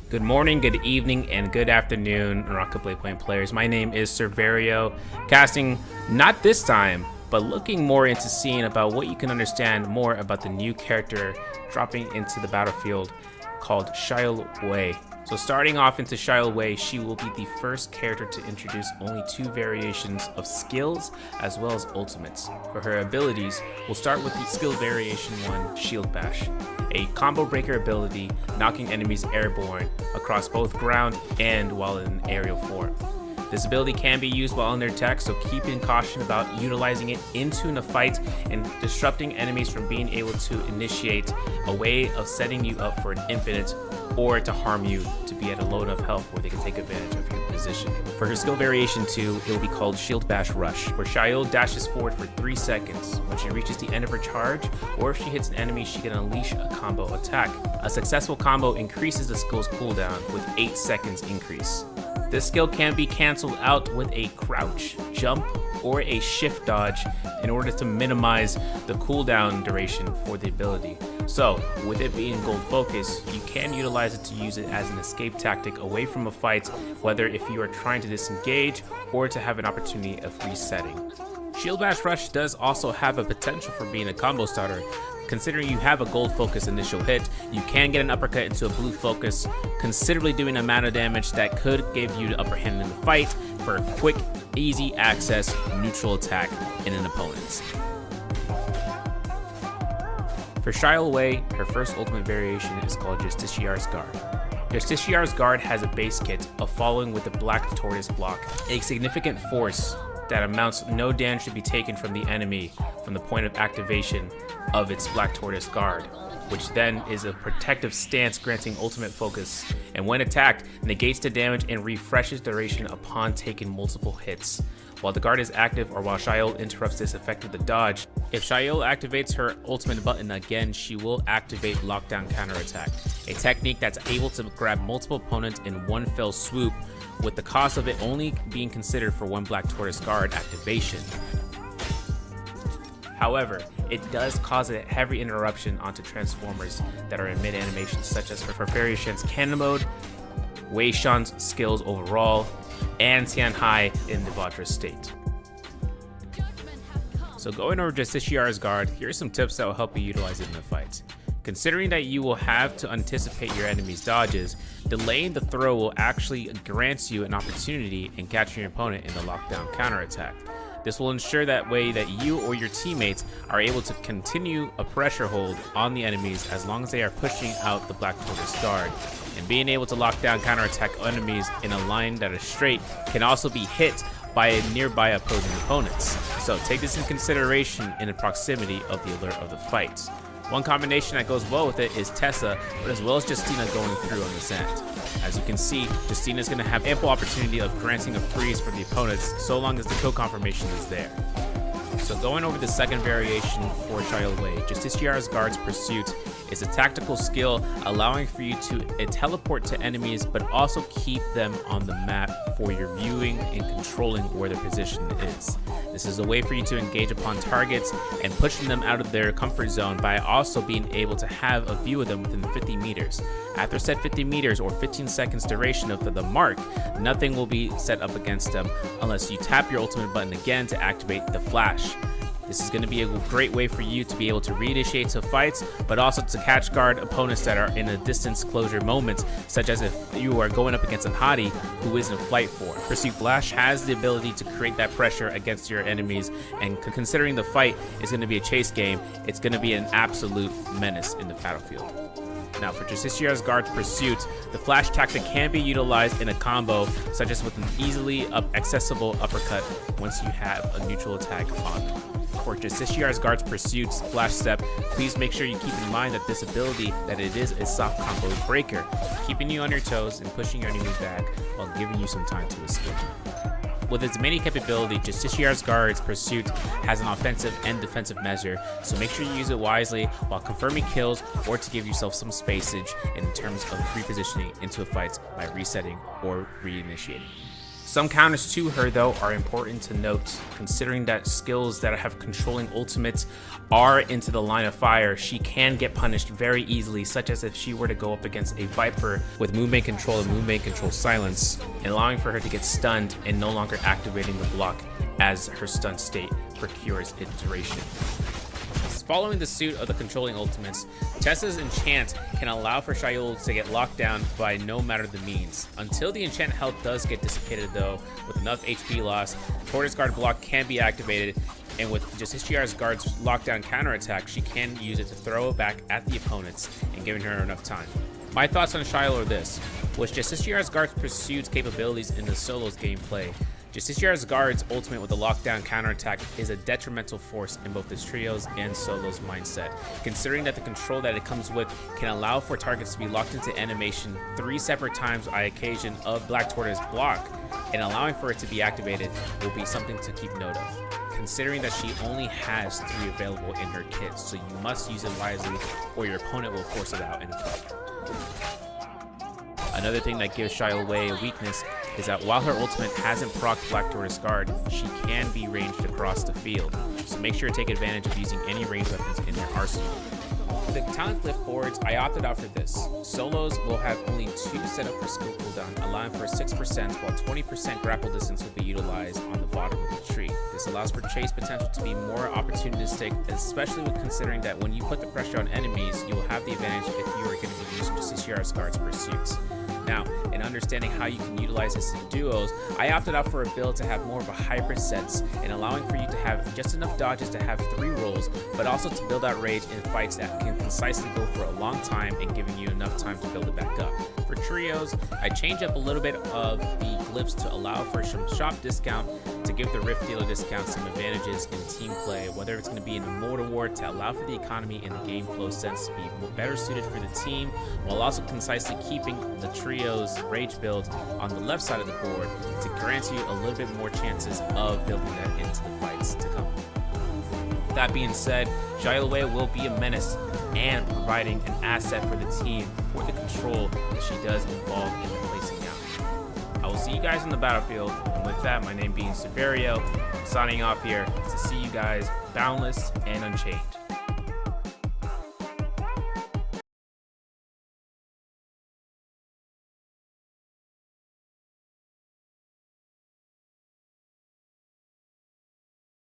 Good morning, good evening, and good afternoon, Naraka bladepoint players. My name is Cerverio, casting not this time, but looking more into seeing about what you can understand more about the new character dropping into the battlefield called Shayol Wei. So starting off into Shayol Wei, she will be the first character to introduce only 2 variations of skills as well as ultimates. For her abilities, we'll start with the skill variation 1, Shield Bash, a combo breaker ability knocking enemies airborne across both ground and while in aerial form. This ability can be used while under attack, so keep in caution about utilizing it in a fight and disrupting enemies from being able to initiate a way of setting you up for an infinite or to harm you to be at a low enough health where they can take advantage of your position. For her skill variation 2, it will be called Shield Bash Rush, where Shayol dashes forward for 3 seconds. When she reaches the end of her charge, or if she hits an enemy, she can unleash a combo attack. A successful combo increases the skill's cooldown with 8 seconds increase. This skill can be cancelled out with a crouch, jump, or a shift dodge in order to minimize the cooldown duration for the ability. So, with it being gold focus, you can utilize it to use it as an escape tactic away from a fight, whether if you are trying to disengage or to have an opportunity of resetting. Shield Bash Rush does also have a potential for being a combo starter. Considering you have a gold focus initial hit, you can get an uppercut into a blue focus, considerably doing amount of damage that could give you the upper hand in the fight for a quick, easy access neutral attack in an opponent's. For Shayol Wei, her first ultimate variation is called Justiciar's Guard. Justiciar's Guard has a base kit of following with the Black Tortoise block, a significant force that amounts no damage to be taken from the enemy from the point of activation of its Black Tortoise Guard, which then is a protective stance granting ultimate focus, and when attacked, negates the damage and refreshes duration upon taking multiple hits. While the guard is active or while Shayol interrupts this effect with a dodge, if Shayol activates her ultimate button again, she will activate Lockdown Counterattack, a technique that's able to grab multiple opponents in one fell swoop, with the cost of it only being considered for 1 Black Tortoise Guard activation. However, it does cause a heavy interruption onto Transformers that are in mid-animation, such as for Fairy Shen's Cannon Mode, Wei Shan's skills overall, and Tian Hai in the Vajra state. So going over Justiciar's Guard, here are some tips that will help you utilize it in the fight. Considering that you will have to anticipate your enemy's dodges, delaying the throw will actually grant you an opportunity in catching your opponent in the lockdown counterattack. This will ensure that way that you or your teammates are able to continue a pressure hold on the enemies as long as they are pushing out the Black Tortoise Guard. And being able to lock down counterattack enemies in a line that is straight can also be hit by nearby opposing opponents. So take this in consideration in the proximity of the alert of the fight. One combination that goes well with it is Tessa, but as well as Justina going through on this end. As you can see, Justina is going to have ample opportunity of granting a freeze for the opponents so long as the kill confirmation is there. So going over the second variation for Shayol Wei, Justiciar's Guard's Pursuit is a tactical skill allowing for you to teleport to enemies but also keep them on the map for your viewing and controlling where their position is. This is a way for you to engage upon targets and pushing them out of their comfort zone by also being able to have a view of them within 50 meters. After set 50 meters or 15 seconds duration of the mark, nothing will be set up against them unless you tap your ultimate button again to activate the flash. This is going to be a great way for you to be able to reinitiate to fights, but also to catch guard opponents that are in a distance closure moment, such as if you are going up against an Hadi who is in flight 4. Pursuit Flash has the ability to create that pressure against your enemies, and considering the fight is going to be a chase game, it's going to be an absolute menace in the battlefield. Now for Justiciar's Guard's Pursuit, the flash tactic can be utilized in a combo, such as with an easily accessible uppercut once you have a neutral attack on them. For Justiciar's Guard's Pursuit's flash step, please make sure you keep in mind that this ability, that it is a soft combo breaker, keeping you on your toes and pushing your enemy back while giving you some time to escape. With its many capability, Justiciar's Guard's Pursuit has an offensive and defensive measure, so make sure you use it wisely while confirming kills or to give yourself some spacage in terms of repositioning into a fight by resetting or reinitiating. Some counters to her though are important to note, considering that skills that have controlling ultimates are into the line of fire. She can get punished very easily, such as if she were to go up against a Viper with movement control and movement control silence, allowing for her to get stunned and no longer activating the block as her stun state procures its duration. Following the suit of the controlling ultimates, Tessa's enchant can allow for Shayol to get locked down by no matter the means. Until the enchant health does get dissipated though, with enough HP loss, Tortoise Guard block can be activated, and with Justiciar's Guard's lockdown counterattack, she can use it to throw it back at the opponents and giving her enough time. My thoughts on Shayol are this: with Justiciar's Guard's pursued capabilities in the solos gameplay, Justiciar's Guard's ultimate with the lockdown counterattack is a detrimental force in both this trios and solos mindset, considering that the control that it comes with can allow for targets to be locked into animation 3 separate times by occasion of Black Tortoise block, and allowing for it to be activated will be something to keep note of, considering that she only has 3 available in her kit, so you must use it wisely or your opponent will force it out in a fight. Another thing that gives Shayol Wei a weakness is that while her ultimate hasn't procced Black Tortoise Guard, she can be ranged across the field, so make sure to take advantage of using any ranged weapons in your arsenal. For the talent cliff boards, I opted out for this. Solos will have only 2 set up for skill cooldown, allowing for 6%, while 20% grapple distance will be utilized on the bottom of the tree. This allows for chase potential to be more opportunistic, especially with considering that when you put the pressure on enemies, you will have the advantage if you are going to be using Justiciar's Guard's pursuits. Now, in understanding how you can utilize this in duos, I opted out for a build to have more of a hybrid sense and allowing for you to have just enough dodges to have 3 rolls, but also to build out rage in fights that can concisely go for a long time and giving you enough time to build it back up. For trios, I change up a little bit of the glyphs to allow for some shop discount to give the Rift Dealer discount some advantages in team play, whether it's going to be in the mode award to allow for the economy and the game flow sense to be better suited for the team, while also concisely keeping the trio's rage build on the left side of the board to grant you a little bit more chances of building that into the fights to come. That being said, Shayol Wei will be a menace and providing an asset for the team for the control that she does involve in the placing out. I will see you guys in the battlefield, and with that, my name being Severio, I'm signing off here to see you guys boundless and unchained.